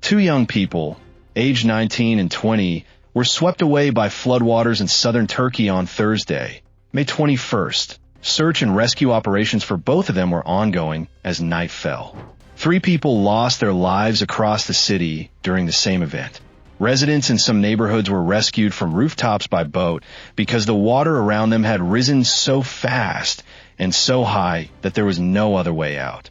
Two young people, aged 19 and 20, were swept away by floodwaters in southern Turkey on Thursday, May 21st. Search and rescue operations for both of them were ongoing as night fell. 3 people lost their lives across the city during the same event. Residents in some neighborhoods were rescued from rooftops by boat because the water around them had risen so fast and so high that there was no other way out.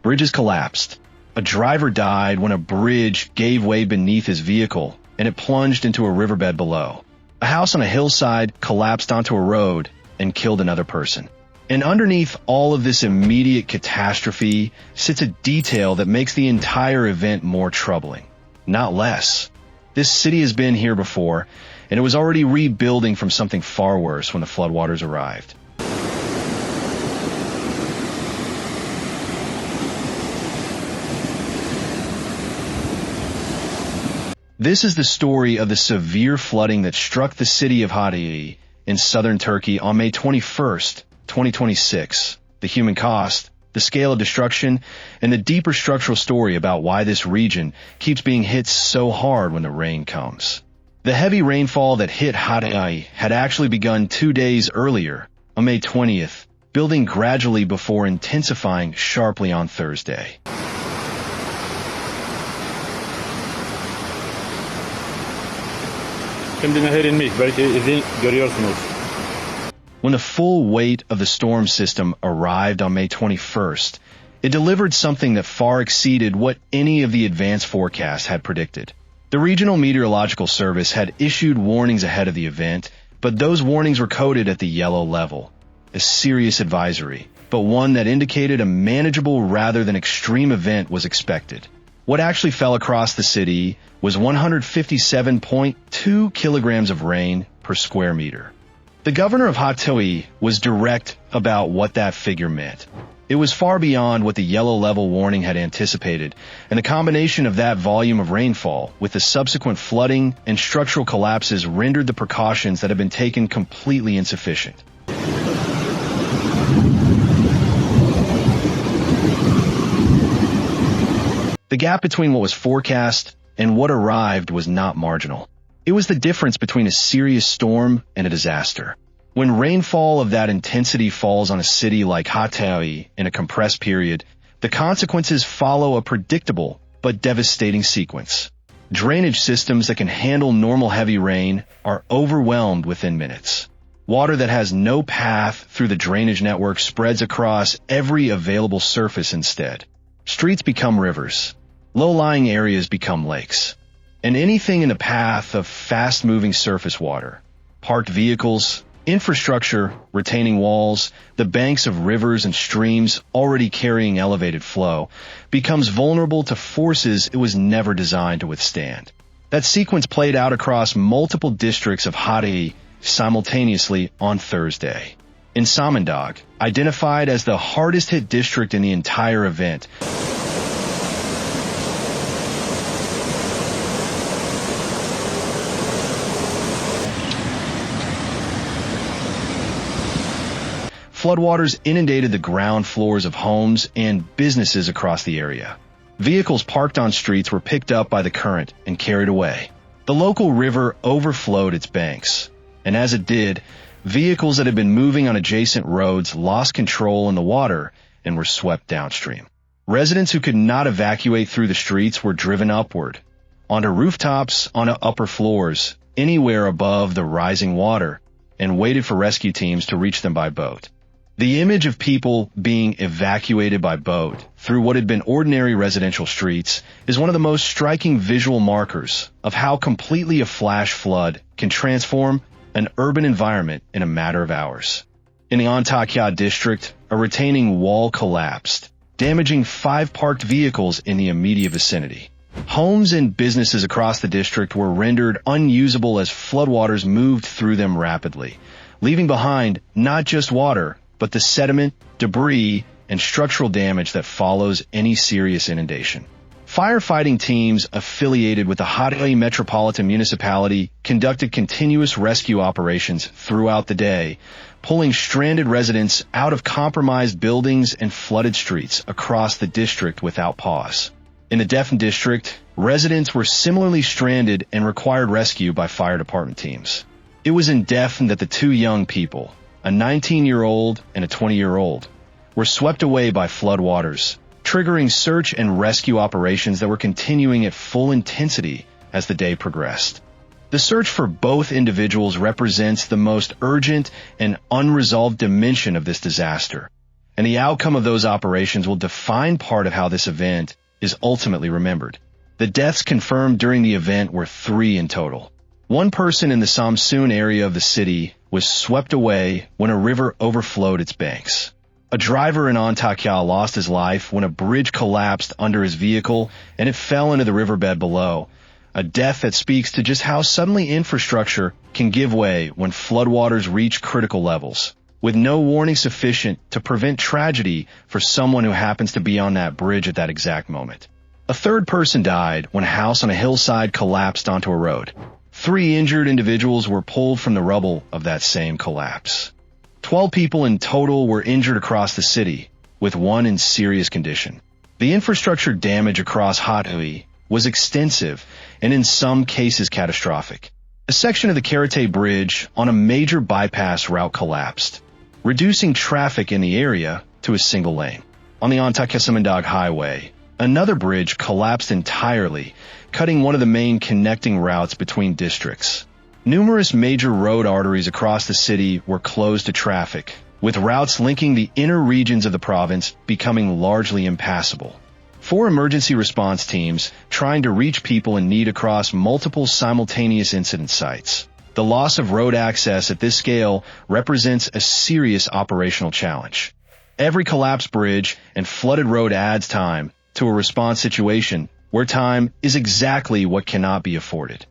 Bridges collapsed. A driver died when a bridge gave way beneath his vehicle and it plunged into a riverbed below. A house on a hillside collapsed onto a road and killed another person. And underneath all of this immediate catastrophe sits a detail that makes the entire event more troubling, not less. This city has been here before, and it was already rebuilding from something far worse when the floodwaters arrived. This is the story of the severe flooding that struck the city of Hatay in southern Turkey on May 21st, 2026. The human cost, the scale of destruction, and the deeper structural story about why this region keeps being hit so hard when the rain comes. The heavy rainfall that hit Hatay had actually begun 2 days earlier, on May 20th, building gradually before intensifying sharply on Thursday. Şimdi nehir inmiş, belki izin görüyorsunuz. When the full weight of the storm system arrived on May 21st, it delivered something that far exceeded what any of the advanced forecasts had predicted. The Regional Meteorological Service had issued warnings ahead of the event, but those warnings were coded at the yellow level, a serious advisory, but one that indicated a manageable rather than extreme event was expected. What actually fell across the city was 157.2 kilograms of rain per square meter. The governor of Hatay was direct about what that figure meant. It was far beyond what the yellow level warning had anticipated, and the combination of that volume of rainfall with the subsequent flooding and structural collapses rendered the precautions that had been taken completely insufficient. The gap between what was forecast and what arrived was not marginal. It was the difference between a serious storm and a disaster. When rainfall of that intensity falls on a city like Hatay in a compressed period, the consequences follow a predictable but devastating sequence. Drainage systems that can handle normal heavy rain are overwhelmed within minutes. Water that has no path through the drainage network spreads across every available surface instead. Streets become rivers. Low-lying areas become lakes. And anything in the path of fast-moving surface water, parked vehicles, infrastructure, retaining walls, the banks of rivers and streams already carrying elevated flow, becomes vulnerable to forces it was never designed to withstand. That sequence played out across multiple districts of Hatay simultaneously on Thursday. In Samandağ, identified as the hardest-hit district in the entire event, floodwaters inundated the ground floors of homes and businesses across the area. Vehicles parked on streets were picked up by the current and carried away. The local river overflowed its banks, and as it did, vehicles that had been moving on adjacent roads lost control in the water and were swept downstream. Residents who could not evacuate through the streets were driven upward, onto rooftops, onto upper floors, anywhere above the rising water, and waited for rescue teams to reach them by boat. The image of people being evacuated by boat through what had been ordinary residential streets is one of the most striking visual markers of how completely a flash flood can transform an urban environment in a matter of hours. In the Antakya district, a retaining wall collapsed, damaging 5 parked vehicles in the immediate vicinity. Homes and businesses across the district were rendered unusable as floodwaters moved through them rapidly, leaving behind not just water, but the sediment, debris, and structural damage that follows any serious inundation. Firefighting teams affiliated with the Hatay Metropolitan Municipality conducted continuous rescue operations throughout the day, pulling stranded residents out of compromised buildings and flooded streets across the district without pause. In the Defne district, residents were similarly stranded and required rescue by fire department teams. It was in Defne that the two young people, a 19-year-old and a 20-year-old, were swept away by floodwaters, triggering search and rescue operations that were continuing at full intensity as the day progressed. The search for both individuals represents the most urgent and unresolved dimension of this disaster, and the outcome of those operations will define part of how this event is ultimately remembered. The deaths confirmed during the event were 3 in total. One person in the Samandağ area of the city was swept away when a river overflowed its banks. A driver in Antakya lost his life when a bridge collapsed under his vehicle and it fell into the riverbed below, a death that speaks to just how suddenly infrastructure can give way when floodwaters reach critical levels, with no warning sufficient to prevent tragedy for someone who happens to be on that bridge at that exact moment. A third person died when a house on a hillside collapsed onto a road. 3 injured individuals were pulled from the rubble of that same collapse. 12 people in total were injured across the city, with 1 in serious condition. The infrastructure damage across Hatay was extensive and in some cases catastrophic. A section of the Hatay Bridge on a major bypass route collapsed, reducing traffic in the area to a single lane. On the Antakya-Samandağ highway, another bridge collapsed entirely, cutting one of the main connecting routes between districts. Numerous major road arteries across the city were closed to traffic, with routes linking the inner regions of the province becoming largely impassable. 4 emergency response teams trying to reach people in need across multiple simultaneous incident sites. The loss of road access at this scale represents a serious operational challenge. Every collapsed bridge and flooded road adds time to a response situation where time is exactly what cannot be afforded.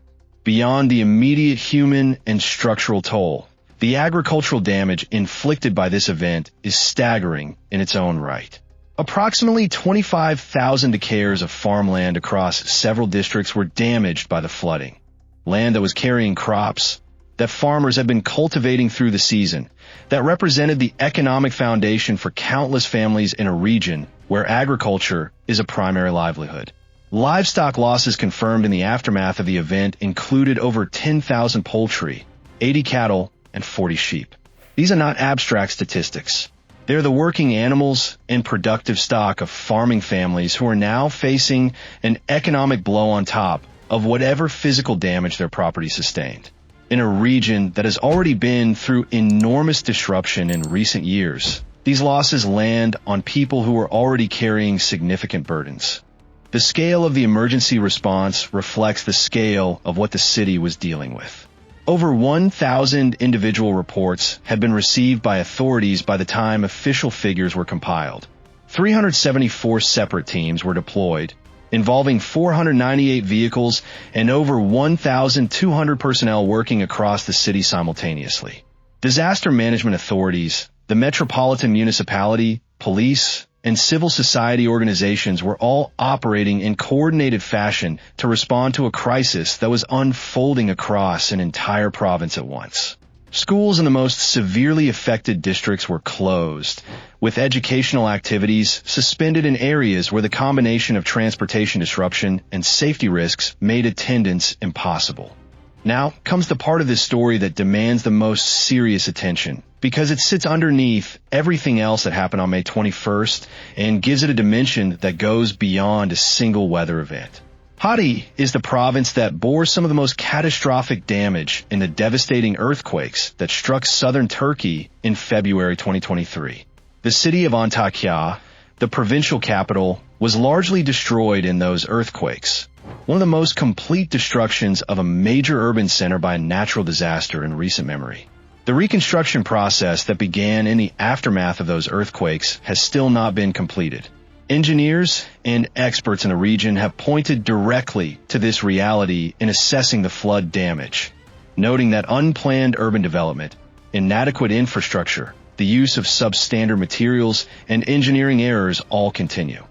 Beyond the immediate human and structural toll, the agricultural damage inflicted by this event is staggering in its own right. Approximately 25,000 decares of farmland across several districts were damaged by the flooding. Land that was carrying crops that farmers had been cultivating through the season, that represented the economic foundation for countless families in a region where agriculture is a primary livelihood. Livestock losses confirmed in the aftermath of the event included over 10,000 poultry, 80 cattle, and 40 sheep. These are not abstract statistics. They're the working animals and productive stock of farming families who are now facing an economic blow on top of whatever physical damage their property sustained. In a region that has already been through enormous disruption in recent years, these losses land on people who are already carrying significant burdens. The scale of the emergency response reflects the scale of what the city was dealing with. Over 1,000 individual reports had been received by authorities by the time official figures were compiled. 374 separate teams were deployed, involving 498 vehicles and over 1,200 personnel working across the city simultaneously. Disaster management authorities, the metropolitan municipality, police, and civil society organizations were all operating in coordinated fashion to respond to a crisis that was unfolding across an entire province at once. Schools in the most severely affected districts were closed, with educational activities suspended in areas where the combination of transportation disruption and safety risks made attendance impossible. Now comes the part of this story that demands the most serious attention, because it sits underneath everything else that happened on May 21st and gives it a dimension that goes beyond a single weather event. Hatay is the province that bore some of the most catastrophic damage in the devastating earthquakes that struck southern Turkey in February 2023. The city of Antakya, the provincial capital, was largely destroyed in those earthquakes, one of the most complete destructions of a major urban center by a natural disaster in recent memory. The reconstruction process that began in the aftermath of those earthquakes has still not been completed. Engineers and experts in the region have pointed directly to this reality in assessing the flood damage, noting that unplanned urban development, inadequate infrastructure, the use of substandard materials, and engineering errors all continue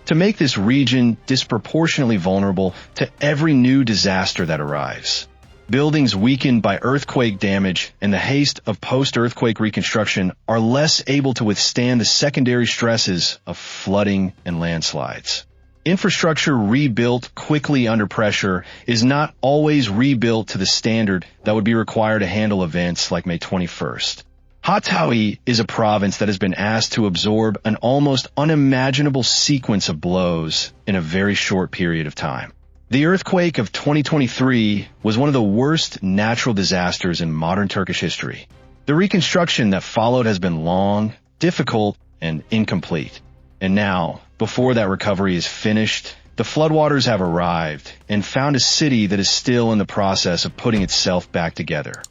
to make this region disproportionately vulnerable to every new disaster that arrives. Buildings weakened by earthquake damage and the haste of post-earthquake reconstruction are less able to withstand the secondary stresses of flooding and landslides. Infrastructure rebuilt quickly under pressure is not always rebuilt to the standard that would be required to handle events like May 21st. Hatay is a province that has been asked to absorb an almost unimaginable sequence of blows in a very short period of time. The earthquake of 2023 was one of the worst natural disasters in modern Turkish history. The reconstruction that followed has been long, difficult, and incomplete. And now, before that recovery is finished, the floodwaters have arrived and found a city that is still in the process of putting itself back together.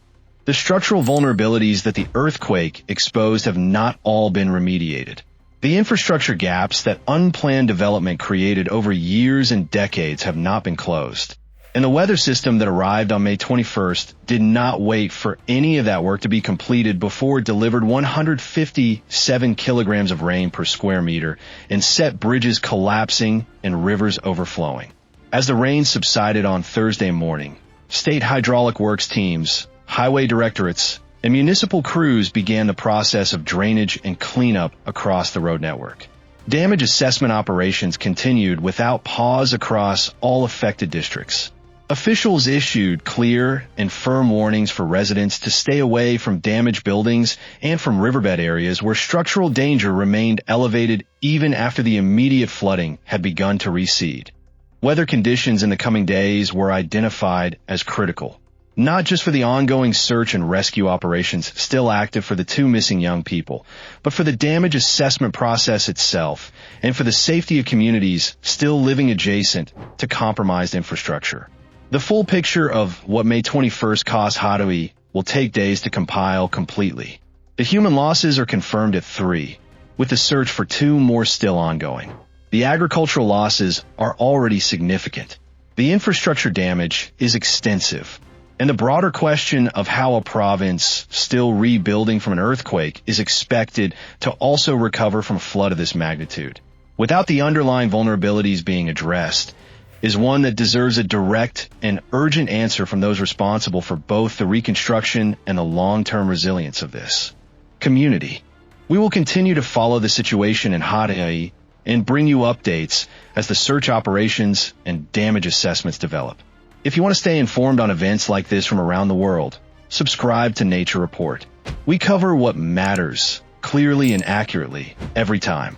The structural vulnerabilities that the earthquake exposed have not all been remediated. The infrastructure gaps that unplanned development created over years and decades have not been closed. And the weather system that arrived on May 21st did not wait for any of that work to be completed before it delivered 157 kilograms of rain per square meter and set bridges collapsing and rivers overflowing. As the rain subsided on Thursday morning, state hydraulic works teams, highway directorates, and municipal crews began the process of drainage and cleanup across the road network. Damage assessment operations continued without pause across all affected districts. Officials issued clear and firm warnings for residents to stay away from damaged buildings and from riverbed areas where structural danger remained elevated even after the immediate flooding had begun to recede. Weather conditions in the coming days were identified as critical, not just for the ongoing search and rescue operations still active for the two missing young people, but for the damage assessment process itself and for the safety of communities still living adjacent to compromised infrastructure. The full picture of what May 21st cost Hatay will take days to compile completely. The human losses are confirmed at 3, with the search for 2 more still ongoing. The agricultural losses are already significant. The infrastructure damage is extensive. And the broader question of how a province still rebuilding from an earthquake is expected to also recover from a flood of this magnitude, without the underlying vulnerabilities being addressed, is one that deserves a direct and urgent answer from those responsible for both the reconstruction and the long-term resilience of this community. We will continue to follow the situation in Hatay and bring you updates as the search operations and damage assessments develop. If you want to stay informed on events like this from around the world, subscribe to Nature Report. We cover what matters clearly and accurately every time.